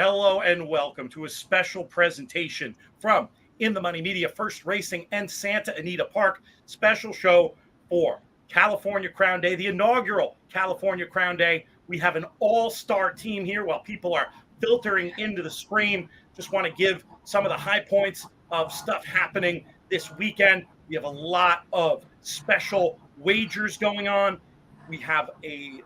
Hello and welcome to a special presentation from In the Money Media, First Racing and Santa Anita Park. Special show for California Crown Day, the inaugural California Crown Day. We have an all-star team here while people are filtering into the screen. Just want to give some of the high points of stuff happening this weekend. We have a lot of special wagers going on. We have a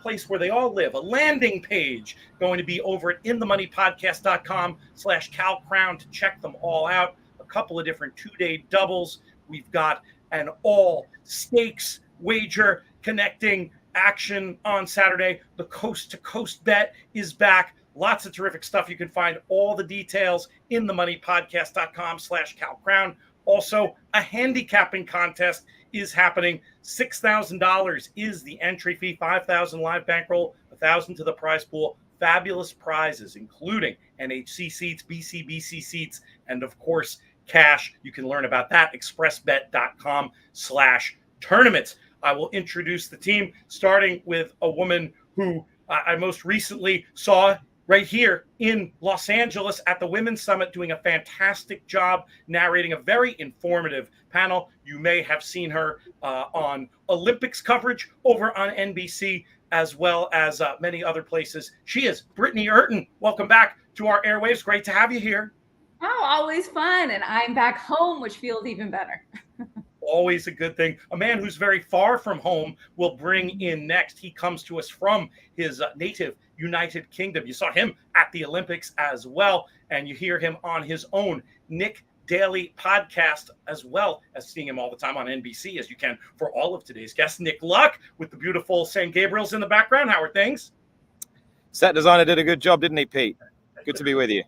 place where they all live, a landing page going to be over at inthemoneypodcast.com/CalCrown to check them all out. A couple of different two-day doubles. We've got an all stakes wager connecting action on Saturday. The coast to coast bet is back. Lots of terrific stuff. You can find all the details in themoneypodcast.com/CalCrown. Also, a handicapping contest is happening. $6,000 is the entry fee, $5,000 live bankroll, $1,000 to the prize pool. Fabulous prizes, including NHC seats, BCBC seats, and of course, cash. You can learn about that, expressbet.com/tournaments. I will introduce the team, starting with a woman who I most recently saw right here in Los Angeles at the Women's Summit, doing a fantastic job narrating a very informative panel. You may have seen her on Olympics coverage over on NBC, as well as many other places. She is Britney Eurton. Welcome back to our airwaves. Great to have you here. Oh, always fun. And I'm back home, which feels even better. Always a good thing. A man who's very far from home will bring in next. He comes to us from his native United Kingdom. You saw him at the Olympics as well, and you hear him on his own Nick Daily podcast, as well as seeing him all the time on NBC, as you can for all of today's guests. Nick Luck with the beautiful St. Gabriel's in the background. How are things? Set designer did a good job, didn't he, Pete? Good to be with you.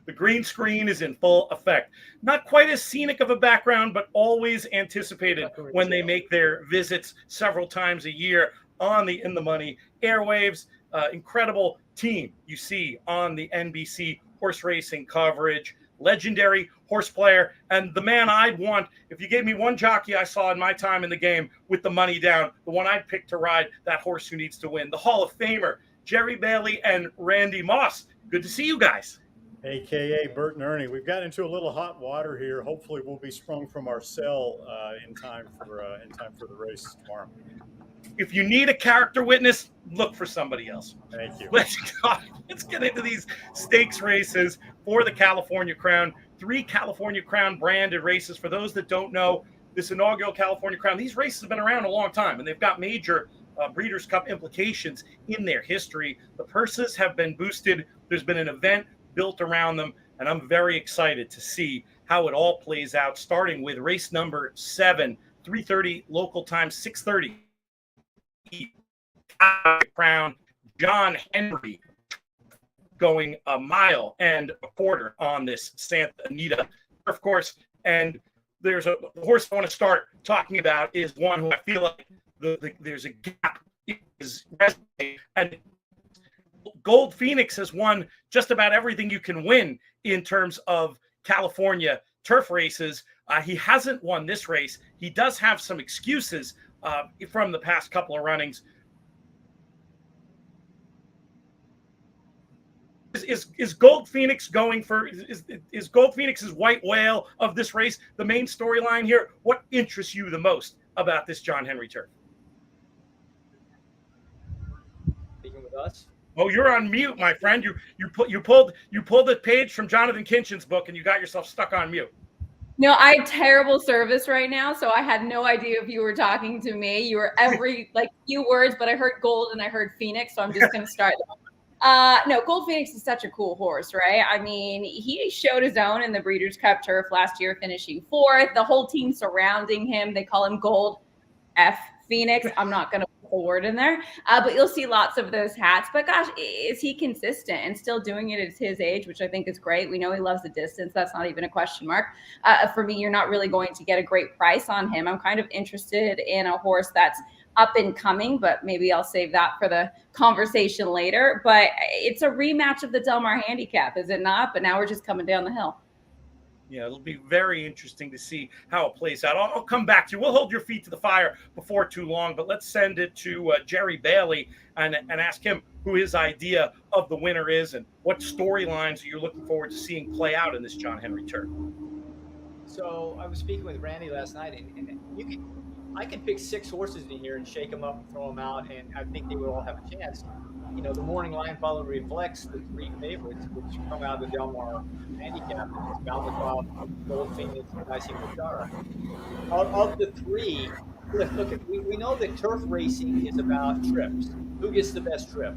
The green screen is in full effect. Not quite as scenic of a background, but always anticipated when they make their visits several times a year on the In the Money airwaves. Incredible team you see on the NBC horse racing coverage. Legendary horse player, and the man I'd want, if you gave me one jockey I saw in my time in the game with the money down, the one I'd pick to ride that horse who needs to win. The Hall of Famer, Jerry Bailey and Randy Moss. Good to see you guys. AKA Bert and Ernie. We've got into a little hot water here. Hopefully we'll be sprung from our cell in time for the race tomorrow. If you need a character witness, look for somebody else. Thank you. Let's get into these stakes races for the California Crown. 3 California Crown branded races. For those that don't know, this inaugural California Crown, these races have been around a long time, and they've got major Breeders' Cup implications in their history. The purses have been boosted. There's been an event built around them, and I'm very excited to see how it all plays out, starting with race number 7, 3:30 local time, 6:30 Crown. John Henry going a mile and a quarter on this Santa Anita, of course. And there's a horse I want to start talking about is one who I feel like there's a gap in his resume, and Gold Phoenix has won just about everything you can win in terms of California turf races. He hasn't won this race. He does have some excuses from the past couple of runnings. Is Gold Phoenix going for is Gold Phoenix's white whale of this race the main storyline here? What interests you the most about this John Henry turf? Speaking with us. Oh, you're on mute, my friend. You pulled the page from Jonathan Kinchin's book, and you got yourself stuck on mute. No, I have terrible service right now, so I had no idea if you were talking to me. You were every few words, but I heard gold and I heard Phoenix, so I'm just going to start. No, Gold Phoenix is such a cool horse, right? I mean, he showed his own in the Breeders' Cup Turf last year, finishing 4th. The whole team surrounding him, they call him Gold F Phoenix. I'm not going to put a word in there, but you'll see lots of those hats. But gosh, is he consistent and still doing it at his age, which I think is great. We know he loves the distance. That's not even a question mark. For me, you're not really going to get a great price on him. I'm kind of interested in a horse that's up and coming, but maybe I'll save that for the conversation later. But it's a rematch of the Del Mar handicap, is it not? But now we're just coming down the hill. Yeah, it'll be very interesting to see how it plays out. I'll come back to you. We'll hold your feet to the fire before too long, but let's send it to Jerry Bailey and ask him who his idea of the winner is and what storylines you're looking forward to seeing play out in this John Henry Turf. So I was speaking with Randy last night, and I could pick 6 horses in here and shake them up and throw them out, and I think they would all have a chance. You know, the morning line probably reflects the 3 favorites, which come out of the Del Mar handicap. It's Balmacroft, Gold Phoenix, and Dicey Mochara. Of the 3, we know that turf racing is about trips. Who gets the best trip?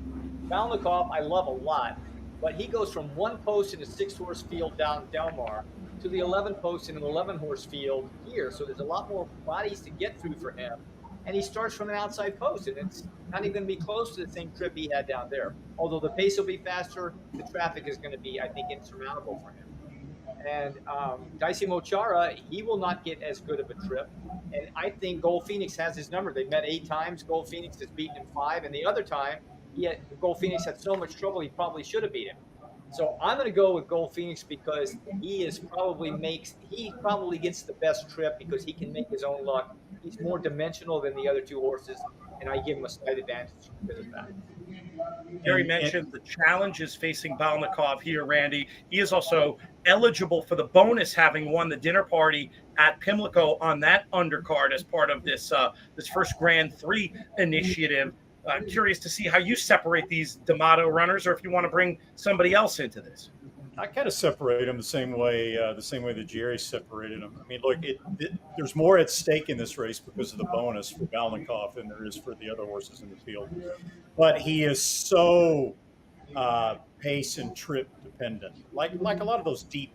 Balmacroft, I love a lot, but he goes from 1 post in a 6-horse field down Del Mar to the 11 post in an 11-horse field here. So there's a lot more bodies to get through for him. And he starts from an outside post, and it's not even going to be close to the same trip he had down there. Although the pace will be faster, the traffic is going to be, I think, insurmountable for him. And Dicey Mochara, he will not get as good of a trip. And I think Gold Phoenix has his number. They've met 8 times. Gold Phoenix has beaten him 5. And the other time, Gold Phoenix had so much trouble, he probably should have beat him. So I'm going to go with Gold Phoenix because he probably gets the best trip because he can make his own luck. He's more dimensional than the other 2 horses, and I give him a slight advantage because of that. Gary mentioned the challenges facing Balnikov here, Randy. He is also eligible for the bonus, having won the dinner party at Pimlico on that undercard as part of this first Grand 3 initiative. Curious to see how you separate these D'Amato runners, or if you want to bring somebody else into this. I kind of separate them the same way that Jerry separated them. I mean, look, there's more at stake in this race because of the bonus for Balnikov than there is for the other horses in the field. But he is so pace and trip dependent, like a lot of those deep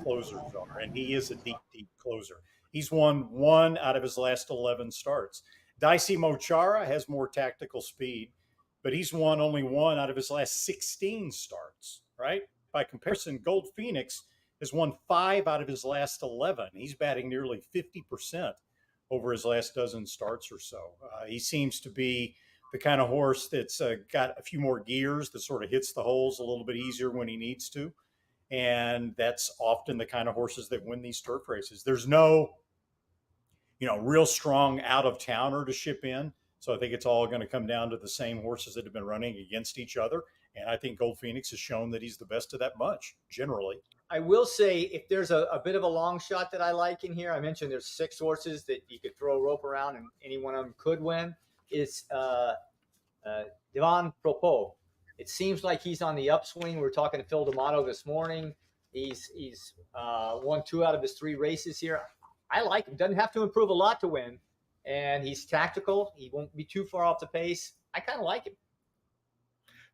closers are, and he is a deep closer. He's won 1 out of his last 11 starts. Dicey Mochara has more tactical speed, but he's won only 1 out of his last 16 starts, right? By comparison, Gold Phoenix has won 5 out of his last 11. He's batting nearly 50% over his last dozen starts or so. He seems to be the kind of horse that's got a few more gears, that sort of hits the holes a little bit easier when he needs to. And that's often the kind of horses that win these turf races. There's no real strong out-of-towner to ship in. So I think it's all going to come down to the same horses that have been running against each other. And I think Gold Phoenix has shown that he's the best of that bunch, generally. I will say, if there's a bit of a long shot that I like in here, I mentioned there's 6 horses that you could throw a rope around and any one of them could win. It's Devon Propos. It seems like he's on the upswing. We were talking to Phil D'Amato this morning. He's won 2 out of his 3 races here. I like him. Doesn't have to improve a lot to win. And he's tactical. He won't be too far off the pace. I kind of like him.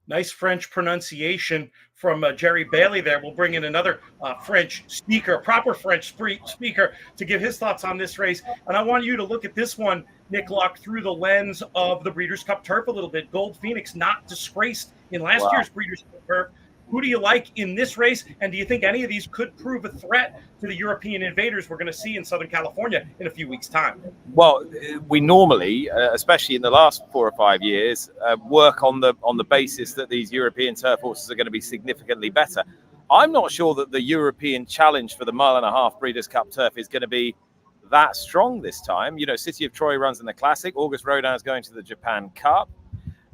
Nice French pronunciation from Jerry Bailey there. We'll bring in another French speaker, proper French speaker, to give his thoughts on this race. And I want you to look at this one, Nick Luck, through the lens of the Breeders' Cup Turf a little bit. Gold Phoenix not disgraced in last year's Breeders' Cup Turf. Who do you like in this race? And do you think any of these could prove a threat to the European invaders we're going to see in Southern California in a few weeks' time? Well, we normally, especially in the last 4 or 5 years, work on the basis that these European turf horses are going to be significantly better. I'm not sure that the European challenge for the 1.5 mile Breeders' Cup Turf is going to be that strong this time. You know, City of Troy runs in the Classic. August Rodin is going to the Japan Cup.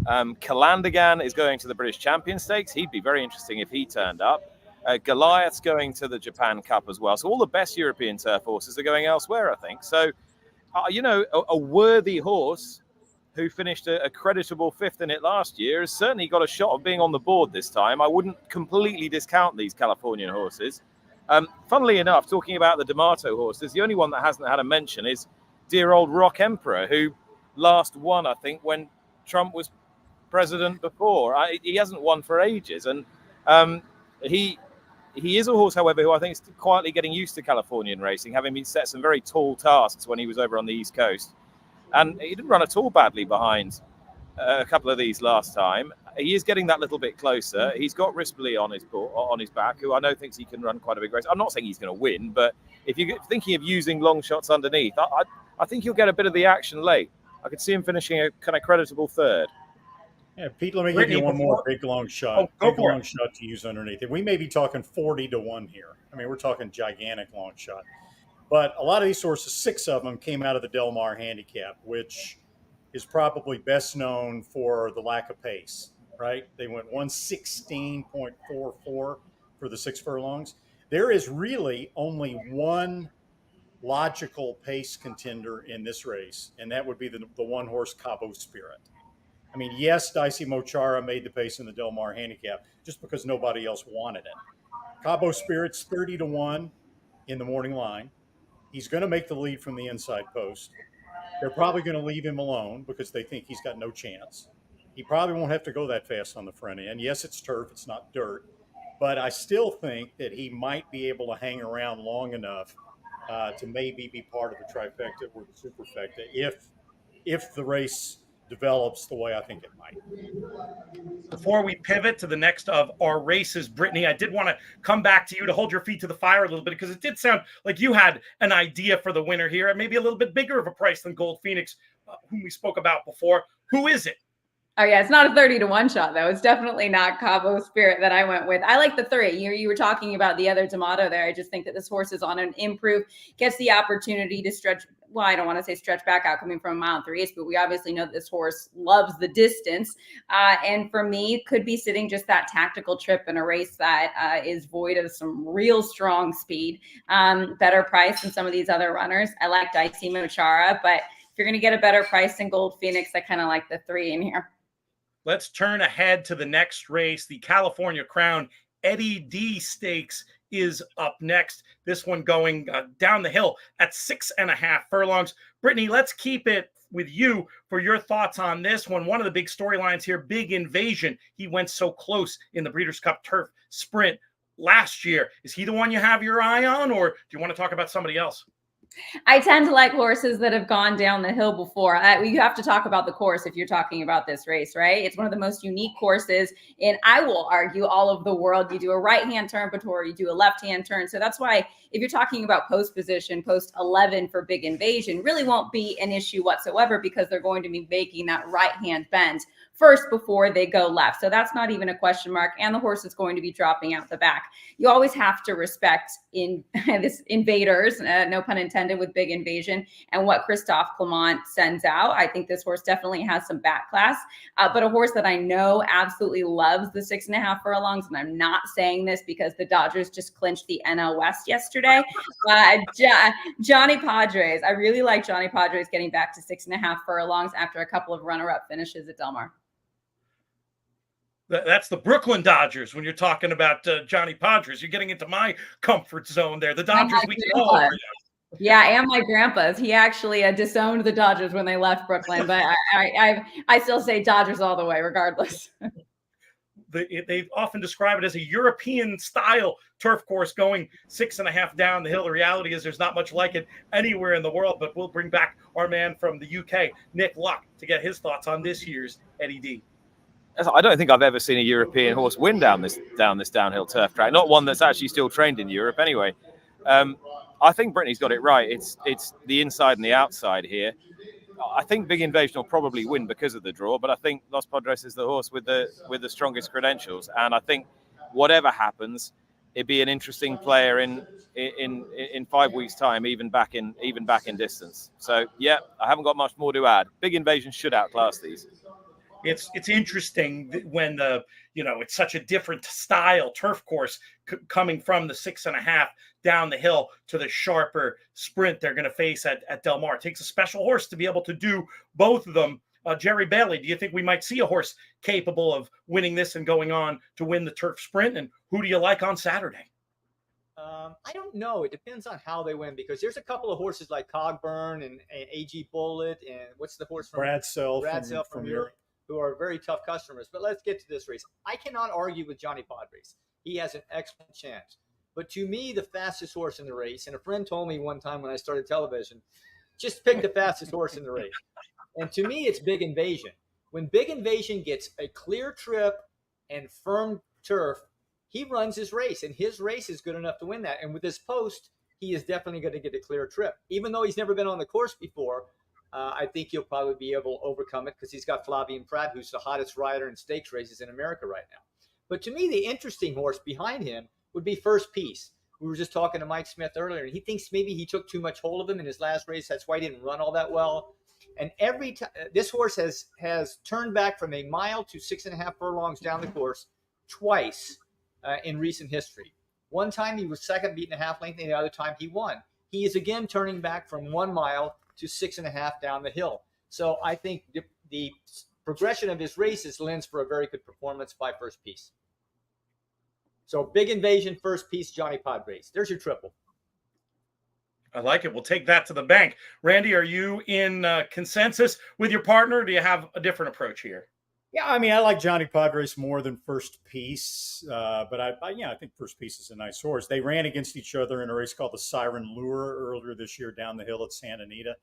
Calandagan is going to the British Champion Stakes. He'd be very interesting if he turned up. Goliath's going to the Japan Cup as well. So all the best European turf horses are going elsewhere, I think. So, a worthy horse who finished a creditable 5th in it last year has certainly got a shot of being on the board this time. I wouldn't completely discount these Californian horses. Funnily enough, talking about the D'Amato horses, the only one that hasn't had a mention is dear old Rock Emperor, who last won, I think, when Trump was president before. He hasn't won for ages, and he is a horse, however, who I think is quietly getting used to Californian racing, having been set some very tall tasks when he was over on the East Coast, and he didn't run at all badly behind a couple of these last time. He is getting that little bit closer. He's got Rispoli on his back, who I know thinks he can run quite a big race. I'm not saying he's going to win, but if you're thinking of using long shots underneath, I think he'll get a bit of the action late. I could see him finishing a kind of creditable 3rd. Yeah, Pete, let me give Brittany, you one more before, big long shot. oh, go Big for long it. shot to use underneath it. We may be talking 40-1 here. I mean, we're talking gigantic long shot. But a lot of these horses, 6 of them came out of the Del Mar handicap, which is probably best known for the lack of pace, right? They went 116.44 for the 6 furlongs. There is really only one logical pace contender in this race, and that would be the one horse Cabo Spirit. I mean, yes, Dicey Mochara made the pace in the Del Mar handicap just because nobody else wanted it. Cabo Spirit's 30-1 in the morning line. He's going to make the lead from the inside post. They're probably going to leave him alone because they think he's got no chance. He probably won't have to go that fast on the front end. Yes, it's turf, it's not dirt, but I still think that he might be able to hang around long enough to maybe be part of the trifecta or the superfecta if the race develops the way I think it might. Before we pivot to the next of our races, Brittany, I did want to come back to you to hold your feet to the fire a little bit because it did sound like you had an idea for the winner here, and maybe a little bit bigger of a price than Gold Phoenix, whom we spoke about before. Who is it? Oh yeah, it's not a 30-1 shot though. It's definitely not Cabo Spirit that I went with. I like the 3. You were talking about the other D'Amato there. I just think that this horse is on an improve, gets the opportunity to stretch. Well, I don't want to say stretch back out coming from a mile and 3/8, but we obviously know that this horse loves the distance. And for me, could be sitting just that tactical trip in a race that is void of some real strong speed. Better price than some of these other runners. I like Dicey Mochara, but if you're going to get a better price than Gold Phoenix, I kind of like the 3 in here. Let's turn ahead to the next race. The California Crown Eddie D Stakes is up next. This one going down the hill at 6.5 furlongs. Brittany, let's keep it with you for your thoughts on this one. One of the big storylines here, Big Invasion. He went so close in the Breeders' Cup Turf Sprint last year. Is he the one you have your eye on, or do you want to talk about somebody else? I tend to like horses that have gone down the hill before. You have to talk about the course if you're talking about this race, right? It's one of the most unique courses in, I will argue, all of the world. You do a right-hand turn before you do a left-hand turn. So that's why if you're talking about post position, post 11 for Big Invasion really won't be an issue whatsoever because they're going to be making that right-hand bend first before they go left. So that's not even a question mark. And the horse is going to be dropping out the back. You always have to respect this invaders, no pun intended, with Big Invasion and what Christophe Clement sends out. I think this horse definitely has some back class, but a horse that I know absolutely loves the 6.5 furlongs. And I'm not saying this because the Dodgers just clinched the NL West yesterday. Johnny Padres. I really like Johnny Padres getting back to 6.5 furlongs after a couple of runner-up finishes at Del Mar. That's the Brooklyn Dodgers when you're talking about Johnny Padres. You're getting into my comfort zone there. The Dodgers we can all. Yeah, and my grandpa's. He actually disowned the Dodgers when they left Brooklyn, but I still say Dodgers all the way, regardless. They often describe it as a European-style turf course going 6.5 down the hill. The reality is there's not much like it anywhere in the world, but we'll bring back our man from the UK, Nick Luck, to get his thoughts on this year's Eddie D. I don't think I've ever seen a European horse win down this downhill turf track. Not one that's actually still trained in Europe, anyway. I think Brittany's got it right. It's the inside and the outside here. I think Big Invasion will probably win because of the draw, but I think Los Padres is the horse with the strongest credentials, and I think whatever happens, it'd be an interesting player in 5 weeks' time, even back in distance. So yeah, I haven't got much more to add. Big Invasion should outclass these. It's interesting when it's such a different style turf course coming from the 6.5 down the hill to the sharper sprint they're going to face at Del Mar. It takes a special horse to be able to do both of them. Jerry Bailey, do you think we might see a horse capable of winning this and going on to win the turf sprint? And who do you like on Saturday? I don't know. It depends on how they win because there's a couple of horses like Cogburn and AG Bullet and what's the horse from Brad Sell from Europe, who are very tough customers. But let's get to this race. I cannot argue with Johnny Padres. He has an excellent chance. But to me, the fastest horse in the race, and a friend told me one time when I started television, just pick the fastest horse in the race. And to me, it's Big Invasion. When Big Invasion gets a clear trip and firm turf, he runs his race, and his race is good enough to win that. And with this post, he is definitely going to get a clear trip. Even though he's never been on the course before, I think he'll probably be able to overcome it because he's got Flavien Prat, who's the hottest rider in stakes races in America right now. But to me, the interesting horse behind him would be First Piece. We were just talking to Mike Smith earlier, and he thinks maybe he took too much hold of him in his last race. That's why he didn't run all that well. And every time this horse has turned back from a mile to 6.5 furlongs down the course twice in recent history. One time he was second, beaten a half length, and the other time he won. He is again turning back from 1 mile to 6.5 down the hill. So I think the progression of his races lends for a very good performance by First Piece. So Big Invasion, First Piece, Johnny Padres. There's your triple. I like it. We'll take that to the bank. Randy, are you in consensus with your partner? Or do you have a different approach here? Yeah, I mean, I like Johnny Padres more than First Piece, but I think First Piece is a nice horse. They ran against each other in a race called the Siren Lure earlier this year down the hill at Santa Anita.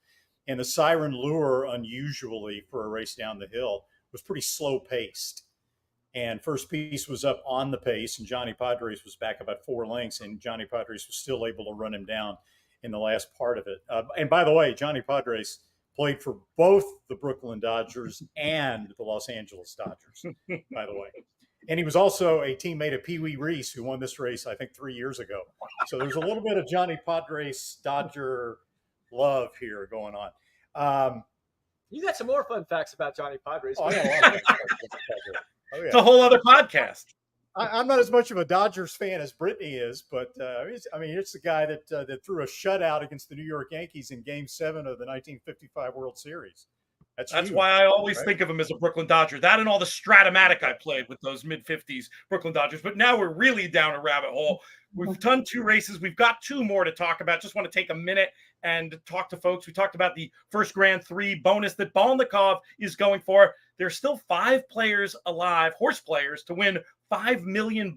And the Siren Lure, unusually for a race down the hill, was pretty slow paced. And First Piece was up on the pace, and Johnny Padres was back about 4 lengths, and Johnny Padres was still able to run him down in the last part of it. And by the way, Johnny Padres played for both the Brooklyn Dodgers and the Los Angeles Dodgers, by the way. And he was also a teammate of Pee Wee Reese, who won this race, I think, 3 years ago. So there's a little bit of Johnny Padres Dodger love here going on. You got some more fun facts about Johnny Padres. Oh, I got a lot of facts about Padres. Oh, yeah. It's a whole other podcast. I'm not as much of a Dodgers fan as Britney is, but it's the guy that threw a shutout against the New York Yankees in Game 7 of the 1955 World Series. That's huge, huge, why I always right? think of him as a Brooklyn Dodger. That and all the Stratomatic I played with those mid-50s Brooklyn Dodgers. But now we're really down a rabbit hole. We've done 2 races. We've got 2 more to talk about. Just want to take a minute and talk to folks. We talked about the first Grand 3 bonus that Balnikov is going for. There's still 5 players alive, horse players, to win $5 million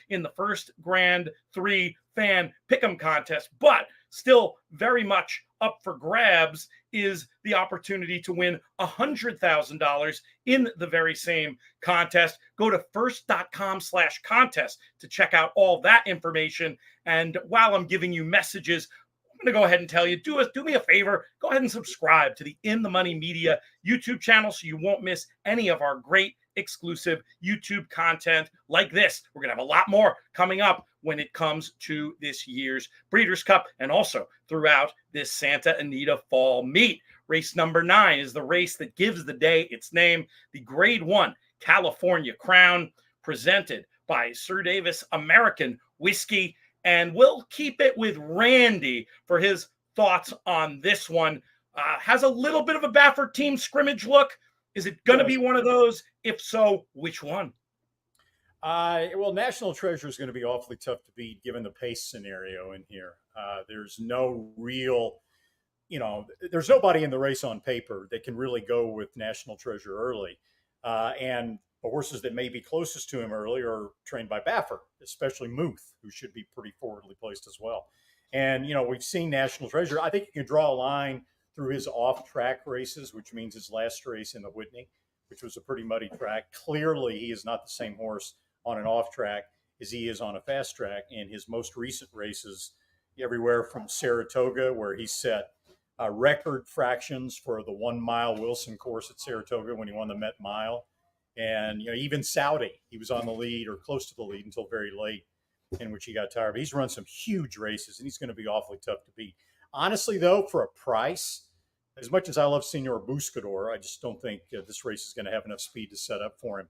in the first Grand 3 fan pick'em contest. But still very much up for grabs is the opportunity to win $100,000 in the very same contest. Go to first.com/contest to check out all that information. And while I'm giving you messages, I'm going to go ahead and tell you, do me a favor, go ahead and subscribe to the In the Money Media YouTube channel so you won't miss any of our great exclusive YouTube content like this. We're going to have a lot more coming up when it comes to this year's Breeders' Cup and also throughout this Santa Anita Fall Meet. Race number 9 is the race that gives the day its name, the Grade 1 California Crown, presented by Sir Davis American Whiskey. And we'll keep it with Randy for his thoughts on this one. Has a little bit of a Baffert team scrimmage look. Is it going to be one of those? If so, which one? Well, National Treasure is going to be awfully tough to beat given the pace scenario in here. There's no real, there's nobody in the race on paper that can really go with National Treasure early. And the horses that may be closest to him early are trained by Baffert, especially Muth, who should be pretty forwardly placed as well. And, we've seen National Treasure. I think you can draw a line through his off-track races, which means his last race in the Whitney, which was a pretty muddy track. Clearly, he is not the same horse on an off-track as he is on a fast track. And his most recent races, everywhere from Saratoga, where he set record fractions for the 1 mile Wilson course at Saratoga when he won the Met Mile. And, even Saudi, he was on the lead or close to the lead until very late, in which he got tired. But he's run some huge races, and he's going to be awfully tough to beat. Honestly, though, for a price, as much as I love Senor Buscador, I just don't think this race is going to have enough speed to set up for him.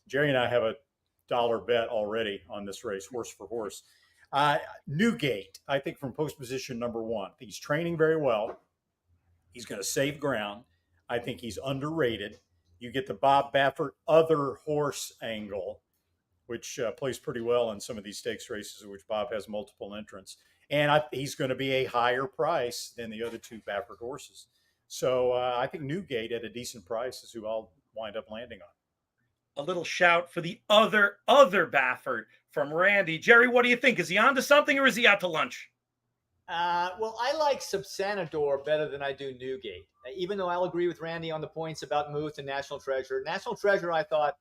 Jerry and I have a $1 bet already on this race, horse for horse. Newgate, I think from post position number 1. He's training very well. He's going to save ground. I think he's underrated. You get the Bob Baffert other horse angle, which plays pretty well in some of these stakes races in which Bob has multiple entrants. And he's going to be a higher price than the other 2 Baffert horses. So I think Newgate at a decent price is who I'll wind up landing on. A little shout for the other Baffert from Randy. Jerry, what do you think? Is he on to something or is he out to lunch? Well, I like Subsanador better than I do Newgate, even though I'll agree with Randy on the points about Muth and National Treasure. National Treasure, I thought,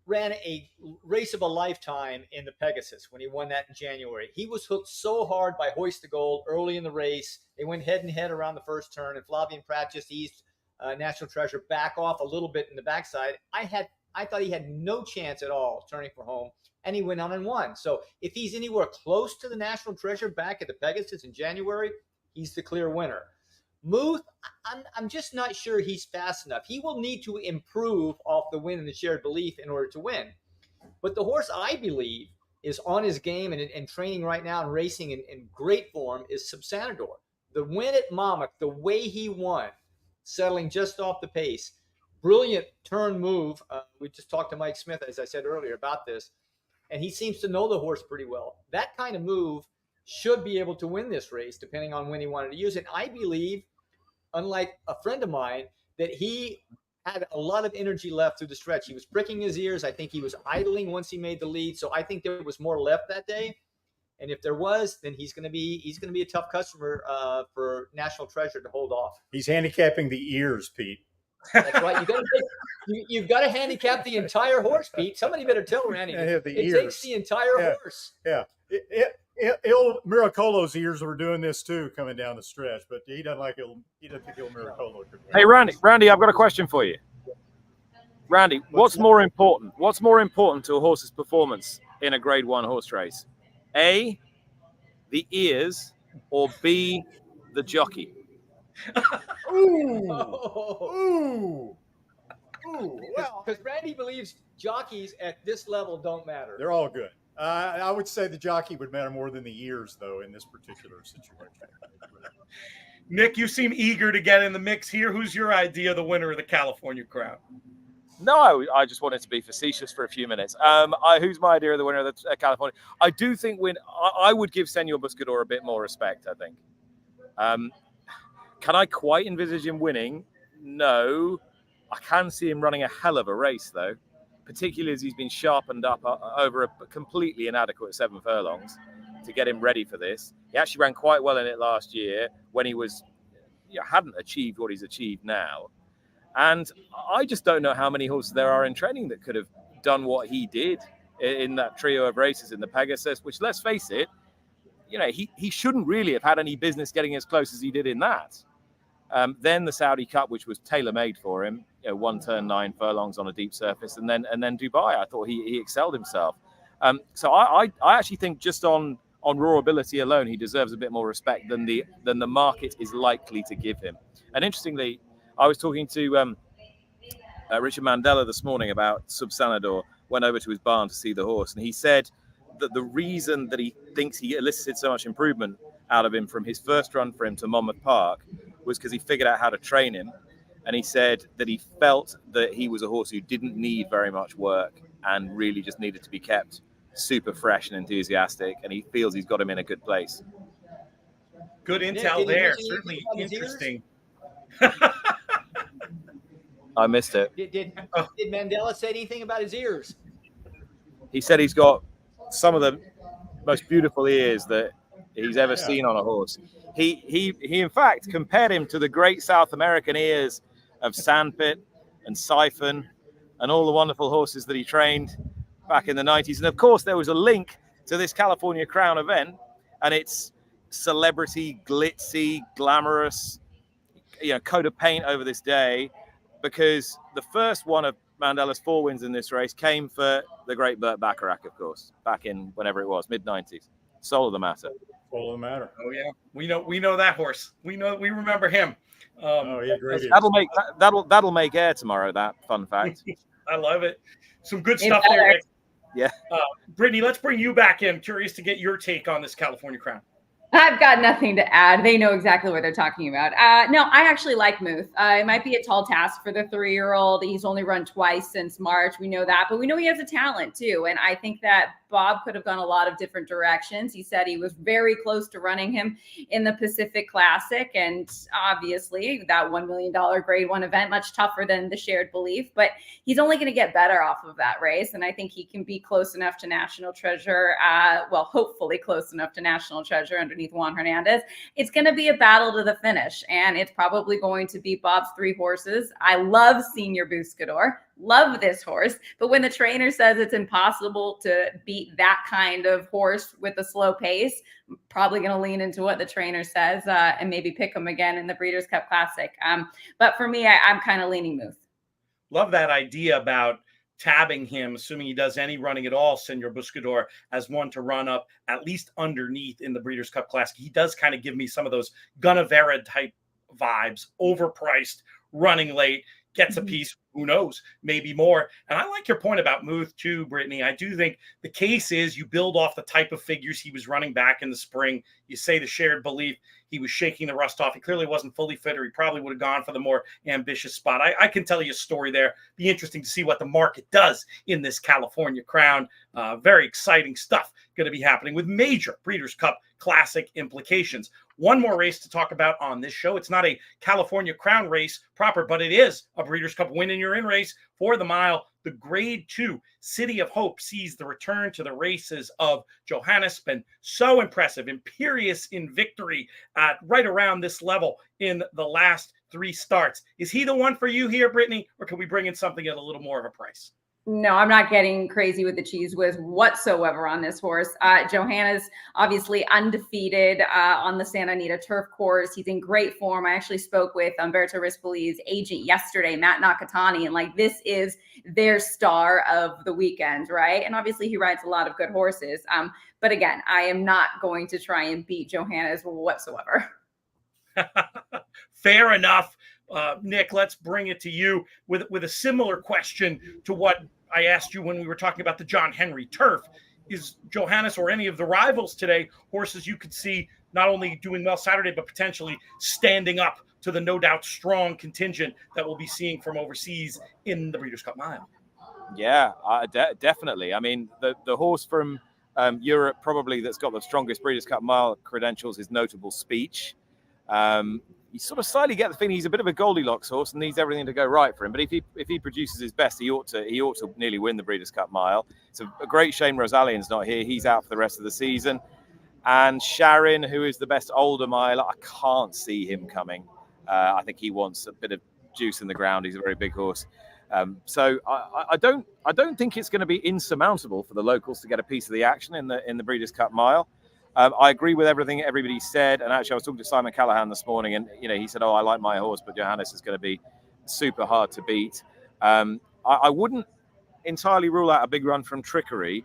ran a race of a lifetime in the Pegasus when he won that in January. He was hooked so hard by Hoist the Gold early in the race. They went head and head around the first turn, and Flavien Prat just eased National Treasure back off a little bit in the backside. I thought he had no chance at all turning for home, and he went on and won. So if he's anywhere close to the National Treasure back at the Pegasus in January, he's the clear winner. Muth, I'm just not sure he's fast enough. He will need to improve off the win in the Shared Belief in order to win. But the horse I believe is on his game and training right now and racing in great form is Subsanador. The win at Monmouth, the way he won, settling just off the pace, brilliant turn move. We just talked to Mike Smith, as I said earlier, about this, and he seems to know the horse pretty well. That kind of move should be able to win this race, depending on when he wanted to use it. I believe, unlike a friend of mine, that he had a lot of energy left through the stretch. He was pricking his ears. I think he was idling once he made the lead. So I think there was more left that day. And if there was, then he's going to be a tough customer for National Treasure to hold off. He's handicapping the ears, Pete. That's right. You've got to handicap the entire horse, Pete. Somebody better tell Randy. It takes the entire horse. Yeah. Il Miracolo's ears were doing this too, coming down the stretch, but he doesn't think Il Miracolo could win. Hey, Randy, I've got a question for you. Randy, what's more important? What's more important to a horse's performance in a Grade 1 horse race? A, the ears, or B, the jockey? Ooh. Well, because Randy believes jockeys at this level don't matter. They're all good. I would say the jockey would matter more than the ears, though, in this particular situation. Nick, you seem eager to get in the mix here. Who's your idea of the winner of the California Crown? No, I just wanted to be facetious for a few minutes. Who's my idea of the winner of the California? I do think I would give Senor Buscador a bit more respect, I think. Can I quite envisage him winning? No. I can see him running a hell of a race, though, particularly as he's been sharpened up over a completely inadequate 7 furlongs to get him ready for this. He actually ran quite well in it last year when he hadn't achieved what he's achieved now. And I just don't know how many horses there are in training that could have done what he did in that trio of races in the Pegasus, which, let's face it, he shouldn't really have had any business getting as close as he did in that. Then the Saudi Cup, which was tailor-made for him, 1 turn 9 furlongs on a deep surface, and then Dubai. I thought he excelled himself. So I actually think just on raw ability alone, he deserves a bit more respect than the market is likely to give him. And interestingly, I was talking to Richard Mandela this morning about Subsanador. Went over to his barn to see the horse, and he said that the reason that he thinks he elicited so much improvement out of him from his first run for him to Monmouth Park was because he figured out how to train him. And he said that he felt that he was a horse who didn't need very much work and really just needed to be kept super fresh and enthusiastic. And he feels he's got him in a good place. Good intel there. Certainly interesting. I missed it. Did Mandela say anything about his ears? He said he's got some of the most beautiful ears that he's ever seen on a horse. He in fact compared him to the great South American ears of Sandpit and Siphon and all the wonderful horses that he trained back in the 90s. And of course, there was a link to this California Crown event, and it's celebrity, glitzy, glamorous, coat of paint over this day, because the first one of Mandela's 4 wins in this race came for the great Burt Bacharach, of course, back in whenever it was, mid-90s. Soul of the Matter. Soul of the Matter. Oh yeah, we know that horse. We remember him. Great. That'll make air tomorrow. That fun fact. I love it. Some good stuff there, Nick. Yeah. Brittany, let's bring you back in. Curious to get your take on this California Crown. I've got nothing to add. They know exactly what they're talking about. No, I actually like Muth. It might be a tall task for the 3-year-old. He's only run twice since March. We know that, but we know he has a talent too. And I think that Bob could have gone a lot of different directions. He said he was very close to running him in the Pacific Classic. And obviously that $1 million Grade 1 event, much tougher than the Shared Belief, but he's only going to get better off of that race. And I think he can be close enough to National Treasure. Hopefully close enough to National Treasure underneath underneath Juan Hernandez. It's going to be a battle to the finish, and it's probably going to be Bob's 3 horses. I love Senior Buscador, love this horse, but when the trainer says it's impossible to beat that kind of horse with a slow pace, I'm probably going to lean into what the trainer says and maybe pick him again in the Breeders' Cup Classic. But for me, I'm kind of leaning Muth. Love that idea about tabbing him, assuming he does any running at all, Senor Buscador, as one to run up at least underneath in the Breeders' Cup Classic. He does kind of give me some of those Gunnevera type vibes, overpriced, running late, gets a piece, who knows, maybe more. And I like your point about Muth too, Brittany. I do think the case is you build off the type of figures he was running back in the spring. You say the shared belief, he was shaking the rust off. He clearly wasn't fully fit, or he probably would have gone for the more ambitious spot. I can tell you a story there. Be interesting to see what the market does in this California Crown. Very exciting stuff going to be happening with major Breeders' Cup Classic implications. One more race to talk about on this show. It's not a California Crown race proper, but it is a Breeders' Cup win and you're in race for the mile. The Grade 2 City of Hope sees the return to the races of Johannes. Been so impressive, imperious in victory at right around this level in the last 3 starts. Is he the one for you here, Brittany, or can we bring in something at a little more of a price? No, I'm not getting crazy with the cheese whiz whatsoever on this horse. Johannes, obviously undefeated on the Santa Anita turf course. He's in great form. I actually spoke with Umberto Rispoli's agent yesterday, Matt Nakatani, and like this is their star of the weekend, right? And obviously he rides a lot of good horses. But again, I am not going to try and beat Johannes whatsoever. Fair enough. Nick, let's bring it to you with a similar question to what I asked you when we were talking about the John Henry turf. Is Johannes or any of the rivals today horses you could see not only doing well Saturday, but potentially standing up to the no doubt strong contingent that we'll be seeing from overseas in the Breeders' Cup Mile? Yeah, definitely. I mean, the horse from Europe probably that's got the strongest Breeders' Cup Mile credentials is Notable Speech. You sort of slightly get the feeling he's a bit of a Goldilocks horse and needs everything to go right for him. But if he produces his best, he ought to nearly win the Breeders' Cup Mile. It's a great shame Rosalian's not here. He's out for the rest of the season. And Sharon, who is the best older miler, I can't see him coming. I think he wants a bit of juice in the ground. He's a very big horse. So I don't think it's going to be insurmountable for the locals to get a piece of the action in the Breeders' Cup Mile. I agree with everything everybody said, and actually I was talking to Simon Callahan this morning, and he said, "Oh, I like my horse, but Johannes is going to be super hard to beat." I wouldn't entirely rule out a big run from Trickery.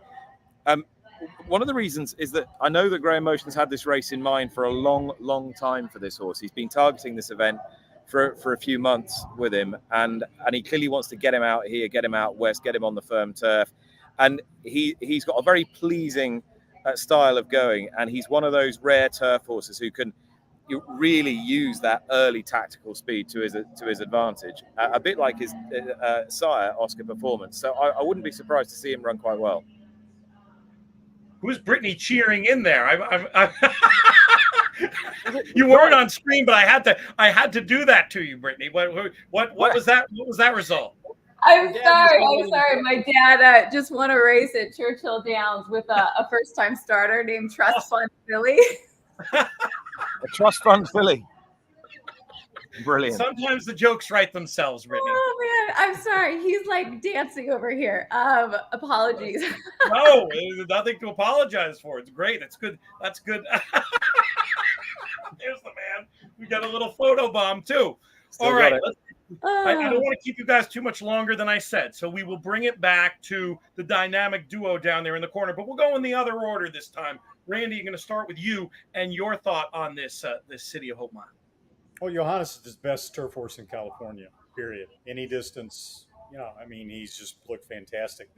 One of the reasons is that I know that Graham Motion's had this race in mind for a long time for this horse. He's been targeting this event for a few months with him, and he clearly wants to get him out here, get him out west, get him on the firm turf, and he's got a very pleasing style of going, and he's one of those rare turf horses who can really use that early tactical speed to his advantage, a bit like his sire Oscar Performance. So I wouldn't be surprised to see him run quite well. Who's Brittany cheering in there? You weren't on screen, but I had to do that to you, Brittany. What was that? What was that result? I'm sorry. My dad just won a race at Churchill Downs with a first-time starter named Trust Fund Philly. A Trust Fund Philly. Brilliant. Sometimes the jokes write themselves, Brittany. Oh, man. I'm sorry. He's like dancing over here. Apologies. No, there's nothing to apologize for. It's great. That's good. That's good. There's the man. We got a little photo bomb, too. All right. I don't want to keep you guys too much longer than I said, so we will bring it back to the dynamic duo down there in the corner, but we'll go in the other order this time. Randy, I'm going to start with you and your thought on this City of Hope Mile. Well, Johannes is the best turf horse in California, period. Any distance, he's just looked fantastic.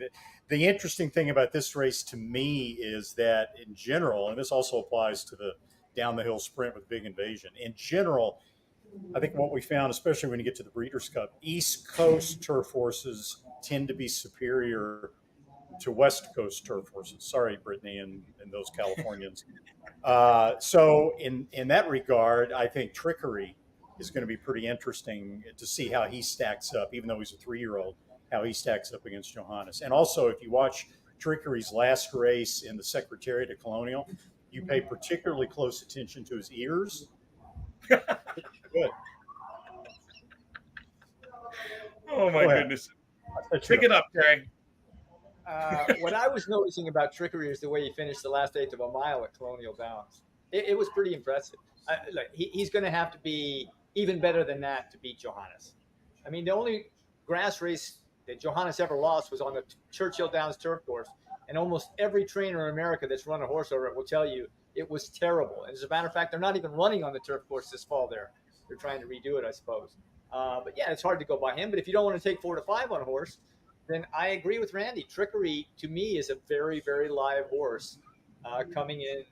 The interesting thing about this race to me is that in general, and this also applies to the down the hill sprint with Big Invasion, in general, I think what we found, especially when you get to the Breeders' Cup, East Coast turf horses tend to be superior to West Coast turf horses. Sorry, Brittany, and those Californians. So in that regard, I think Trickery is going to be pretty interesting to see how he stacks up, even though he's a 3-year-old, how he stacks up against Johannes. And also, if you watch Trickery's last race in the Secretariat of Colonial, you pay particularly close attention to his ears. Good. Oh my Go ahead. goodness. That's Pick your- it up, Jerry. What I was noticing about Trickery is the way he finished the last eighth of a mile at Colonial Downs. It was pretty impressive. Look, he's going to have to be even better than that to beat Johannes. I mean, the only grass race that Johannes ever lost was on the Churchill Downs turf course, and almost every trainer in America that's run a horse over it will tell you it was terrible. And as a matter of fact, they're not even running on the turf course this fall there. They're trying to redo it, I suppose. But yeah, it's hard to go by him. But if you don't want to take 4 to 5 on a horse, then I agree with Randy. Trickery, to me, is a very, very live horse coming in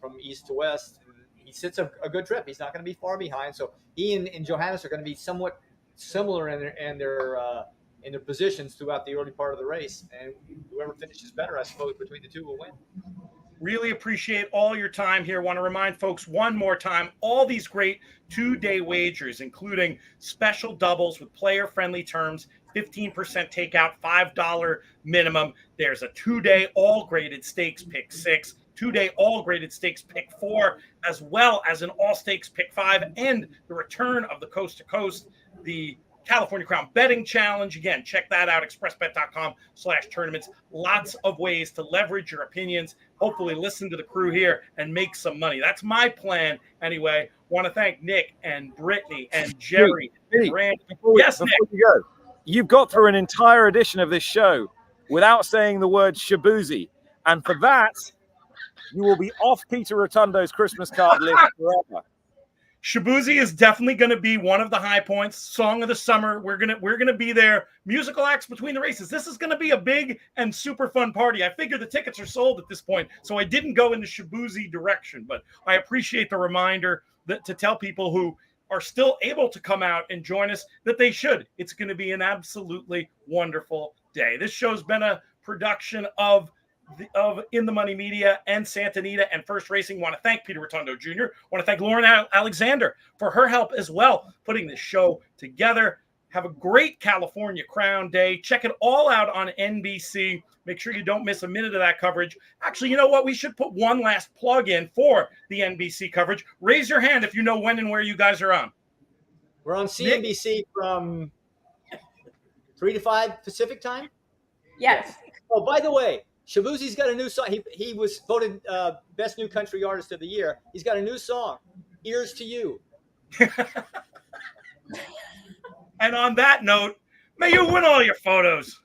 from east to west. He sits a good trip. He's not going to be far behind. So he and Johannes are going to be somewhat similar in their positions throughout the early part of the race. And whoever finishes better, I suppose, between the two will win. Really appreciate all your time here. Want to remind folks one more time, all these great 2-day wagers, including special doubles with player-friendly terms, 15% takeout, $5 minimum. There's a 2-day all-graded stakes pick 6, 2-day all-graded stakes pick 4, as well as an all-stakes pick 5, and the return of the Coast to Coast, the California Crown Betting Challenge. Again, check that out, expressbet.com/tournaments. Lots of ways to leverage your opinions. Hopefully listen to the crew here and make some money. That's my plan anyway. Want to thank Nick and Brittany and Jerry and Randy. Yes, Nick. You go. You've got through an entire edition of this show without saying the word Shabuzi. And for that, you will be off Peter Rotundo's Christmas card list forever. Shabuzi is definitely going to be one of the high points. Song of the summer. We're gonna be there. Musical acts between the races. This is going to be a big and super fun party. I figure the tickets are sold at this point, so I didn't go in the Shabuzi direction. But I appreciate the reminder to tell people who are still able to come out and join us that they should. It's going to be an absolutely wonderful day. This show's been a production of In the Money Media and Santa Anita and First Racing. Want to thank Peter Rotundo Jr. Want to thank Lauren Alexander for her help as well, putting this show together. Have a great California Crown Day. Check it all out on NBC. Make sure you don't miss a minute of that coverage. Actually, you know what? We should put one last plug in for the NBC coverage. Raise your hand if you know when and where you guys are on. We're on CNBC from 3 to 5 Pacific time? Yes. Oh, by the way, Shabuzi's got a new song. He was voted Best New Country Artist of the Year. He's got a new song, Ears to You. And on that note, may you win all your photos.